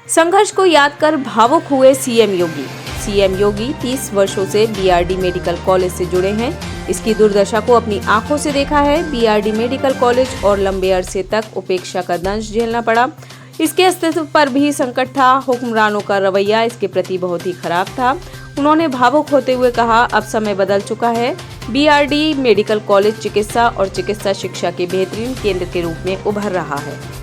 संघर्ष को याद कर भावुक हुए सीएम योगी। सीएम योगी 30 वर्षों से बीआरडी मेडिकल कॉलेज से जुड़े हैं। इसकी दुर्दशा को अपनी आंखों से देखा है। बीआरडी मेडिकल कॉलेज और लंबे अरसे तक उपेक्षा का दंश झेलना पड़ा। इसके अस्तित्व पर भी संकट था। हुक्मरानों का रवैया इसके प्रति बहुत ही खराब था। उन्होंने भावुक होते हुए कहा, अब समय बदल चुका है। बीआरडी मेडिकल कॉलेज चिकित्सा और चिकित्सा शिक्षा के बेहतरीन केंद्र के रूप में उभर रहा है।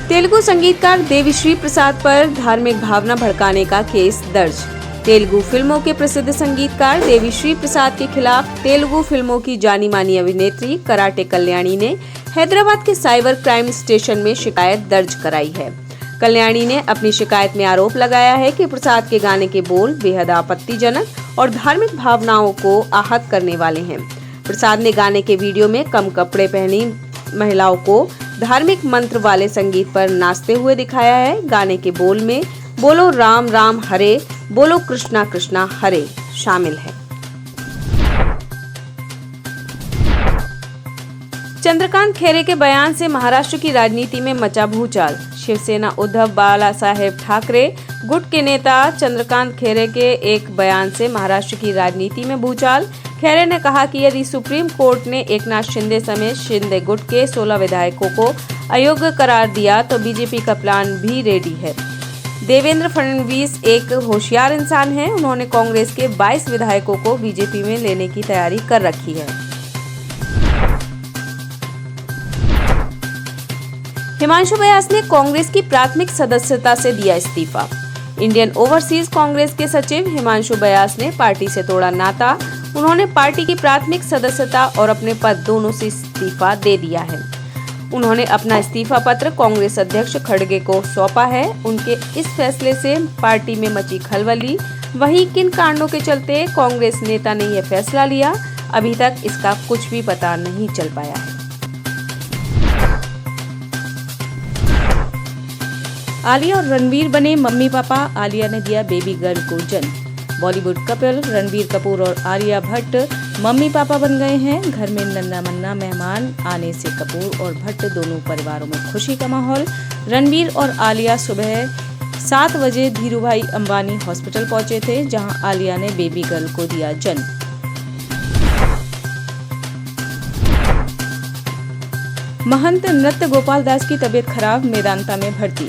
तेलुगु संगीतकार देविश्री प्रसाद पर धार्मिक भावना भड़काने का केस दर्ज। तेलुगु फिल्मों के प्रसिद्ध संगीतकार देविश्री प्रसाद के खिलाफ तेलुगु फिल्मों की जानी मानी अभिनेत्री कराटे कल्याणी ने हैदराबाद के साइबर क्राइम स्टेशन में शिकायत दर्ज कराई है। कल्याणी ने अपनी शिकायत में आरोप लगाया है कि प्रसाद के गाने के बोल बेहद आपत्तिजनक और धार्मिक भावनाओं को आहत करने वाले हैं। प्रसाद ने गाने के वीडियो में कम कपड़े पहनी महिलाओं को धार्मिक मंत्र वाले संगीत पर नाचते हुए दिखाया है। गाने के बोल में बोलो राम राम हरे, बोलो कृष्णा कृष्णा हरे शामिल है। चंद्रकांत खैरे के बयान से महाराष्ट्र की राजनीति में मचा भूचाल। शिवसेना उद्धव बाला साहेब ठाकरे गुट के नेता चंद्रकांत खैरे के एक बयान से महाराष्ट्र की राजनीति में भूचाल। खैरे ने कहा कि यदि सुप्रीम कोर्ट ने एकनाथ शिंदे समेत शिंदे गुट के 16 विधायकों को अयोग्य करार दिया तो बीजेपी का प्लान भी रेडी है। देवेंद्र फडणवीस एक होशियार इंसान हैं। उन्होंने कांग्रेस के 22 विधायकों को बीजेपी में लेने की तैयारी कर रखी है। हिमांशु व्यास ने कांग्रेस की प्राथमिक सदस्यता से दिया इस्तीफा। इंडियन ओवरसीज कांग्रेस के सचिव हिमांशु व्यास ने पार्टी से तोड़ा नाता। उन्होंने पार्टी की प्राथमिक सदस्यता और अपने पद दोनों से इस्तीफा दे दिया है। उन्होंने अपना इस्तीफा पत्र कांग्रेस अध्यक्ष खड़गे को सौंपा है। उनके इस फैसले से पार्टी में मची खलबली। वहीं किन कारणों के चलते कांग्रेस नेता ने यह फैसला लिया, अभी तक इसका कुछ भी पता नहीं चल पाया है। आलिया और रणवीर बने मम्मी पापा। आलिया ने दिया बेबी गर्ल को जन्म। बॉलीवुड कपल रणबीर कपूर और आलिया भट्ट मम्मी पापा बन गए हैं। घर में नन्ना मन्ना मेहमान आने से कपूर और भट्ट दोनों परिवारों में खुशी का माहौल। रणबीर और आलिया सुबह 7 बजे धीरूभाई अंबानी हॉस्पिटल पहुंचे थे, जहां आलिया ने बेबी गर्ल को दिया जन्म। महंत नृत्य गोपाल दास की तबीयत खराब, मेदांता में भर्ती।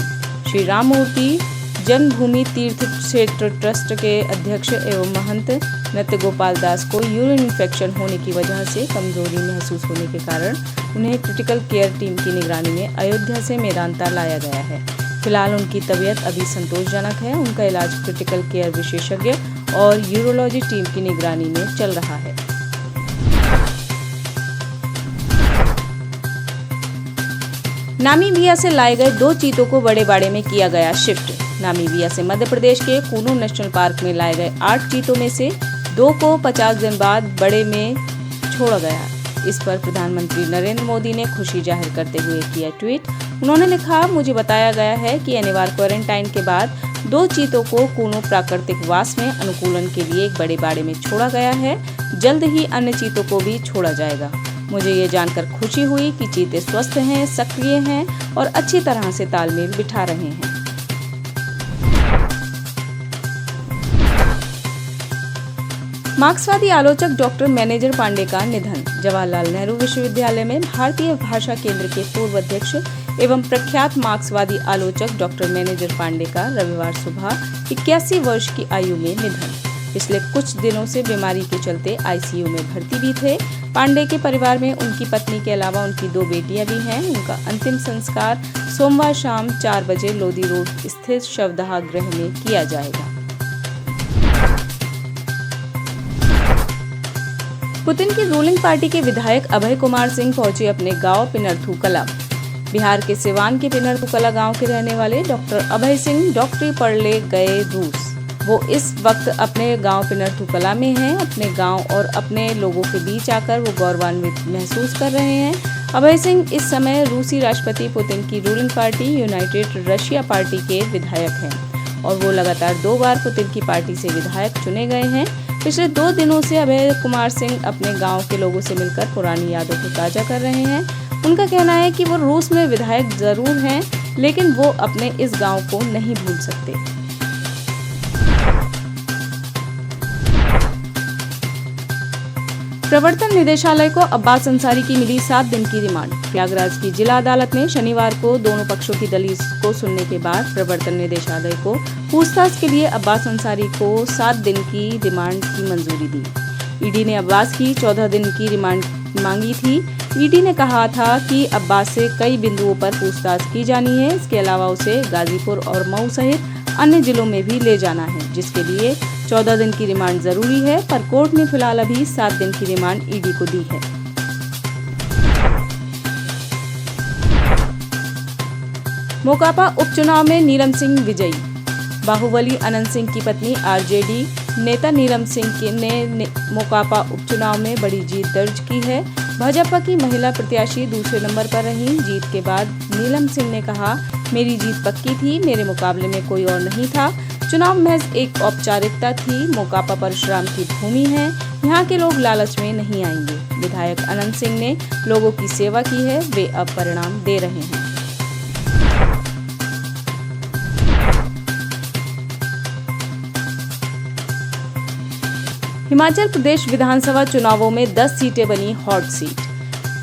श्री राम मूर्ति जन्मभूमि तीर्थ क्षेत्र ट्रस्ट के अध्यक्ष एवं महंत नृत्य गोपाल दास को यूरिन इन्फेक्शन होने की वजह से कमजोरी महसूस होने के कारण उन्हें क्रिटिकल केयर टीम की निगरानी में अयोध्या से मेदांता लाया गया है। फिलहाल उनकी तबीयत अभी संतोषजनक है। उनका इलाज क्रिटिकल केयर विशेषज्ञ और यूरोलॉजी टीम की निगरानी में चल रहा है। नामीबिया से लाए गए 2 चीतों को बड़े बाड़े में किया गया शिफ्ट। नामीबिया से मध्य प्रदेश के कूनू नेशनल पार्क में लाए गए 8 चीतों में से 2 को 50 दिन बाद बड़े में छोड़ा गया। इस पर प्रधानमंत्री नरेंद्र मोदी ने खुशी जाहिर करते हुए किया ट्वीट। उन्होंने लिखा, मुझे बताया गया है कि अनिवार्य क्वारंटाइन के बाद 2 चीतों को कूनू प्राकृतिक वास में अनुकूलन के लिए एक बड़े बाड़े में छोड़ा गया है। जल्द ही अन्य चीतों को भी छोड़ा जाएगा। मुझे ये जानकर खुशी हुई कि चीते स्वस्थ हैं, सक्रिय हैं और अच्छी तरह से तालमेल बिठा रहे हैं। मार्क्सवादी आलोचक डॉक्टर मैनेजर पांडे का निधन। जवाहरलाल नेहरू विश्वविद्यालय में भारतीय भाषा केंद्र के पूर्व अध्यक्ष एवं प्रख्यात मार्क्सवादी आलोचक डॉक्टर मैनेजर पांडे का रविवार सुबह 81 वर्ष की आयु में निधन। पिछले कुछ दिनों से बीमारी के चलते आईसीयू में भर्ती भी थे। पांडे के परिवार में उनकी पत्नी के अलावा उनकी 2 बेटियां भी हैं। उनका अंतिम संस्कार सोमवार शाम 4 बजे लोधी रोड स्थित शवदाह गृह में किया जाएगा। पुतिन की रूलिंग पार्टी के विधायक अभय कुमार सिंह पहुंचे अपने गांव पिनर्थू कला। बिहार के सिवान के पिनर्थू कला गांव के रहने वाले डॉक्टर अभय सिंह डॉक्टरी पढ़ने गए रूस। वो इस वक्त अपने गांव पिनर्थू कला में हैं। अपने गांव और अपने लोगों के बीच आकर वो गौरवान्वित महसूस कर रहे हैं। अभय सिंह इस समय रूसी राष्ट्रपति पुतिन की ruling party United Russia party के विधायक हैं और वो लगातार 2 बार पुतिन की पार्टी से विधायक चुने गए हैं। पिछले 2 दिनों से अभय कुमार सिंह अपने गांव के लोगों से मिलकर पुरानी यादों को ताज़ा कर रहे हैं। उनका कहना है कि वो रूस में विधायक जरूर हैं, लेकिन वो अपने इस गांव को नहीं भूल सकते। प्रवर्तन निदेशालय को अब्बास अंसारी की मिली 7 दिन की रिमांड। प्रयागराज की जिला अदालत ने शनिवार को दोनों पक्षों की दलील को सुनने के बाद प्रवर्तन निदेशालय को पूछताछ के लिए अब्बास अंसारी को 7 दिन की रिमांड की मंजूरी दी। ईडी ने अब्बास की 14 दिन की रिमांड मांगी थी। ईडी ने कहा था कि अब्बास से कई बिंदुओं पर पूछताछ की जानी है। इसके अलावा उसे गाजीपुर और मऊ सहित अन्य जिलों में भी ले जाना है, जिसके लिए 14 दिन की रिमांड जरूरी है, पर कोर्ट ने फिलहाल अभी 7 दिन की रिमांड ईडी को दी है। मोकापा उपचुनाव में नीलम सिंह विजयी। बाहुबली अनंत सिंह की पत्नी आरजेडी नेता नीलम सिंह ने मोकापा उपचुनाव में बड़ी जीत दर्ज की है। भाजपा की महिला प्रत्याशी दूसरे नंबर पर रहीं। जीत के बाद नीलम सिंह ने कहा, मेरी जीत पक्की थी, मेरे मुकाबले में कोई और नहीं था। चुनाव महज एक औपचारिकता थी। मोकापा परशुराम की भूमि है, यहाँ के लोग लालच में नहीं आएंगे। विधायक अनंत सिंह ने लोगों की सेवा की है, वे अब परिणाम दे रहे हैं। हिमाचल प्रदेश विधानसभा चुनावों में 10 सीटें बनी हॉट सीट।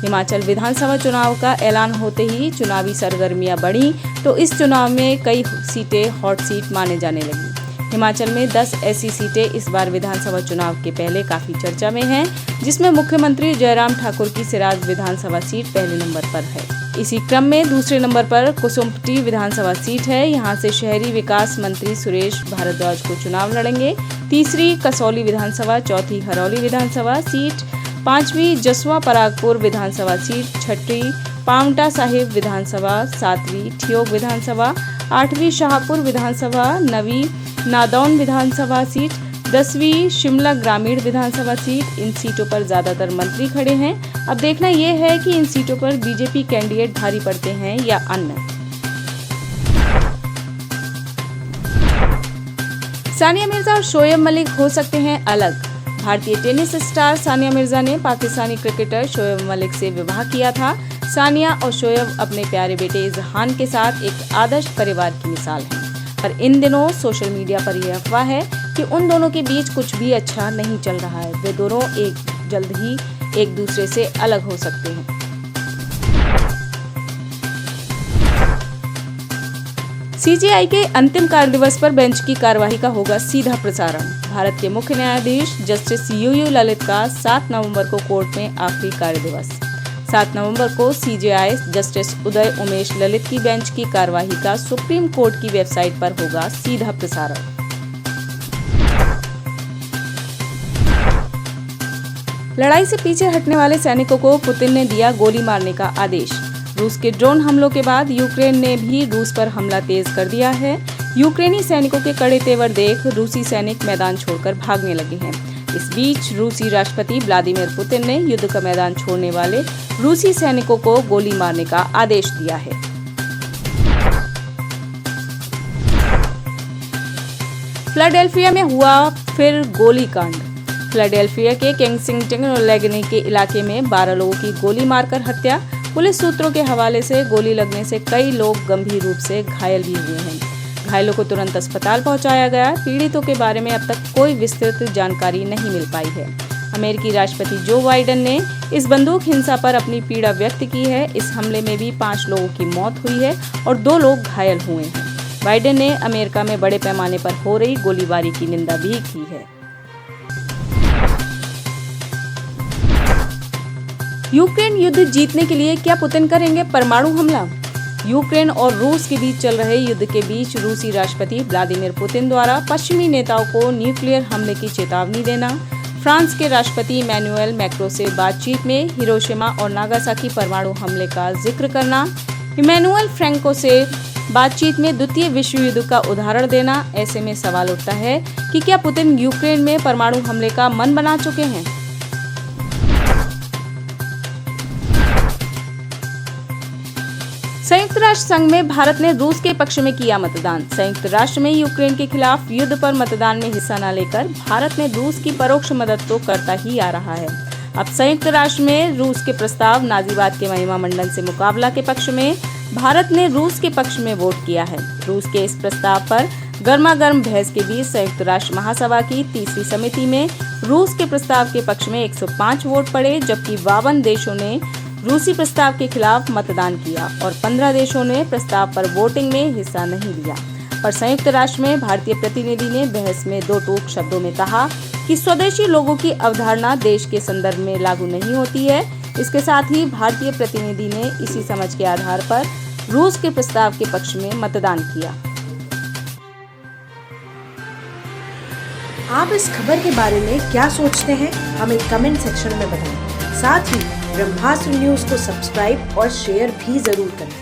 हिमाचल विधानसभा चुनाव का ऐलान होते ही चुनावी सरगर्मियां बढ़ी, तो इस चुनाव में कई सीटें हॉट सीट माने जाने लगी। हिमाचल में 10 ऐसी सीटें इस बार विधानसभा चुनाव के पहले काफी चर्चा में हैं, जिसमें मुख्यमंत्री जयराम ठाकुर की सिराज विधानसभा सीट पहले नंबर पर है। इसी क्रम में दूसरे नंबर पर कुसुम्पटी विधानसभा सीट है। यहाँ से शहरी विकास मंत्री सुरेश भारद्वाज को चुनाव लड़ेंगे। तीसरी कसौली विधानसभा, चौथी हरौली विधानसभा सीट, 5वीं जसवा परागपुर विधानसभा सीट, 6ठी पांवटा साहिब विधानसभा, 7वीं ठियोग विधानसभा, 8वीं शाहपुर विधानसभा, 9वीं नादौन विधानसभा सीट, 10वीं शिमला ग्रामीण विधानसभा सीट। इन सीटों पर ज्यादातर मंत्री खड़े हैं। अब देखना यह है कि इन सीटों पर बीजेपी कैंडिडेट भारी पड़ते हैं या अन्य। सानिया मिर्जा और शोएब मलिक हो सकते हैं अलग। भारतीय टेनिस स्टार सानिया मिर्जा ने पाकिस्तानी क्रिकेटर शोएब मलिक से विवाह किया था। सानिया और शोएब अपने प्यारे बेटे इजहान के साथ एक आदर्श परिवार की मिसाल हैं। पर इन दिनों सोशल मीडिया पर यह अफवाह है कि उन दोनों के बीच कुछ भी अच्छा नहीं चल रहा है। वे दोनों जल्द ही एक दूसरे से अलग हो सकते हैं। सीजेआई के अंतिम कार्य दिवस पर बेंच की कार्यवाही का होगा सीधा प्रसारण। भारत के मुख्य न्यायाधीश जस्टिस यूयू ललित का 7 नवंबर को कोर्ट में आखिरी कार्य दिवस। 7 नवंबर को सीजेआई जस्टिस उदय उमेश ललित की बेंच की कार्यवाही का सुप्रीम कोर्ट की वेबसाइट पर होगा सीधा प्रसारण। लड़ाई से पीछे हटने वाले सैनिकों को पुतिन ने दिया गोली मारने का आदेश। रूस के ड्रोन हमलों के बाद यूक्रेन ने भी रूस पर हमला तेज कर दिया है। यूक्रेनी सैनिकों के कड़े तेवर देख रूसी सैनिक मैदान छोड़कर भागने लगे हैं। इस बीच रूसी राष्ट्रपति व्लादिमीर पुतिन ने युद्ध का मैदान छोड़ने वाले रूसी सैनिकों को गोली मारने का आदेश दिया है। फिलाडेल्फिया में हुआ फिर गोलीकांड। फिलाडेल्फिया के केंसिंगटन और लेगनी के इलाके में 12 लोगों की गोली मारकर हत्या। पुलिस सूत्रों के हवाले से गोली लगने से कई लोग गंभीर रूप से घायल भी हुए हैं। घायलों को तुरंत अस्पताल पहुंचाया गया। पीड़ितों के बारे में अब तक कोई विस्तृत जानकारी नहीं मिल पाई है। अमेरिकी राष्ट्रपति जो बाइडेन ने इस बंदूक हिंसा पर अपनी पीड़ा व्यक्त की है। इस हमले में भी 5 लोगों की मौत हुई है और 2 लोग घायल हुए हैं। बाइडेन ने अमेरिका में बड़े पैमाने पर हो रही गोलीबारी की निंदा भी की है। यूक्रेन युद्ध जीतने के लिए क्या पुतिन करेंगे परमाणु हमला? यूक्रेन और रूस के बीच चल रहे युद्ध के बीच रूसी राष्ट्रपति व्लादिमीर पुतिन द्वारा पश्चिमी नेताओं को न्यूक्लियर हमले की चेतावनी देना, फ्रांस के राष्ट्रपति इमैनुएल मैक्रों से बातचीत में हिरोशिमा और नागासाकी परमाणु हमले का जिक्र करना, इमैनुएल फ्रैंको से बातचीत में द्वितीय विश्व युद्ध का उदाहरण देना। ऐसे में सवाल उठता है कि क्या पुतिन यूक्रेन में परमाणु हमले का मन बना चुके हैं? राष्ट्र संघ में भारत ने रूस के पक्ष में किया मतदान। संयुक्त राष्ट्र में यूक्रेन के खिलाफ युद्ध पर मतदान में हिस्सा न लेकर भारत ने रूस की परोक्ष मदद तो करता ही आ रहा है। अब संयुक्त राष्ट्र में रूस के प्रस्ताव नाजीवाद के महिमा मंडन से मुकाबला के पक्ष में भारत ने रूस के पक्ष में वोट किया है। रूस के इस प्रस्ताव पर गर्मा गर्म बहस के बीच संयुक्त राष्ट्र महासभा की तीसरी समिति में रूस के प्रस्ताव के पक्ष में 105 वोट पड़े, जबकि 52 देशों ने रूसी प्रस्ताव के खिलाफ मतदान किया और 15 देशों ने प्रस्ताव पर वोटिंग में हिस्सा नहीं लिया। पर संयुक्त राष्ट्र में भारतीय प्रतिनिधि ने बहस में दो टूक शब्दों में कहा कि स्वदेशी लोगों की अवधारणा देश के संदर्भ में लागू नहीं होती है। इसके साथ ही भारतीय प्रतिनिधि ने इसी समझ के आधार पर रूस के प्रस्ताव के पक्ष में मतदान किया। आप इस खबर के बारे में क्या सोचते हैं, हमें कमेंट सेक्शन में बताएं। साथ ही ब्रह्मास्त्र न्यूज को सब्सक्राइब और शेयर भी जरूर करें।